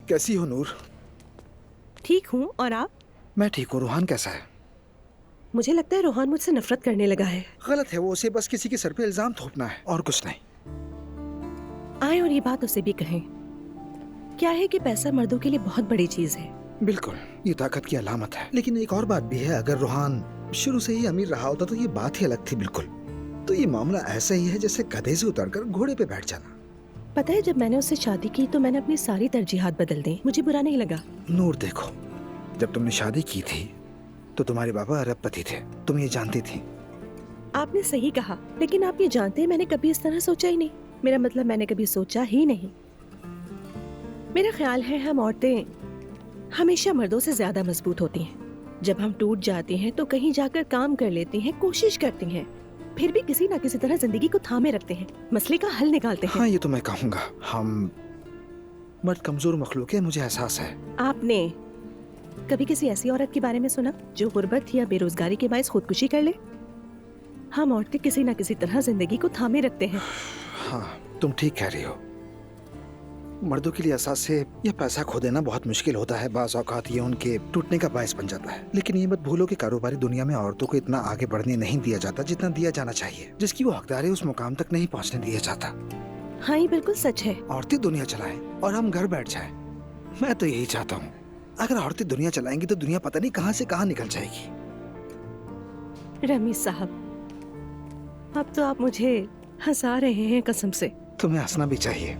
कैसी हो नूर? ठीक हूँ, और आप? मैं ठीक हूँ। रूहान कैसा है? मुझे लगता है रोहान मुझसे नफरत करने लगा है। गलत है, वो उसे बस किसी के सर पे इल्जाम थोपना है और कुछ नहीं। आए और ये बात उसे भी कहें। क्या है कि पैसा मर्दों के लिए बहुत बड़ी चीज है। बिल्कुल, ये ताकत की अलामत है। लेकिन एक और बात भी है, अगर रूहान शुरू से ही अमीर रहा होता तो ये बात ही अलग थी। बिल्कुल, तो ये मामला ऐसा ही है जैसे गधे से उतरकर घोड़े पे बैठ जाना। पता है, जब मैंने उससे शादी की तो मैंने अपनी सारी तरजीहात बदल दी। मुझे बुरा नहीं लगा। नूर देखो, जब तुमने शादी की थी तो तुम्हारे बाबा अरबपति थे, तुम ये जानती थी। आपने सही कहा, लेकिन आप ये जानते हैं मैंने कभी इस तरह सोचा ही नहीं। मेरा मतलब मैंने कभी सोचा ही नहीं। मेरा ख्याल है हम औरतें हमेशा मर्दों से ज्यादा मजबूत होती हैं। जब हम टूट जाती हैं तो कहीं जाकर काम कर लेती हैं, कोशिश करती हैं, फिर भी किसी ना किसी तरह जिंदगी को थामे रखते हैं, मसले का हल निकालते हैं। हाँ, ये तो मैं कहूँगा, हम मर्द कमजोर मखलूक है, मुझे एहसास है। आपने कभी किसी ऐसी औरत के बारे में सुना जो गुर्बत या बेरोजगारी के बायस खुदकुशी कर ले? हम औरतें किसी ना किसी तरह जिंदगी को थामे रखते हैं। हाँ, तुम ठीक कह रही हो। मर्दों के लिए एहसास से यह पैसा खो देना बहुत मुश्किल होता है। बाज़ औक़ात ये उनके टूटने का बायस बन जाता है। लेकिन ये मत भूलो कि कारोबारी दुनिया में औरतों को इतना आगे बढ़ने नहीं दिया जाता जितना दिया जाना चाहिए। जिसकी वो हकदार है उस मुकाम तक नहीं पहुंचने दिया जाता। हाँ, ये बिल्कुल सच है। औरतें दुनिया चलाएं और हम घर बैठ जाएं। मैं तो यही चाहता हूँ। अगर औरतें दुनिया चलाएंगी तो दुनिया पता नहीं कहाँ से कहाँ निकल जाएगी। रमीज साहब, अब तो आप मुझे हंसा रहे हैं कसम से। तुम्हें हंसना भी चाहिए।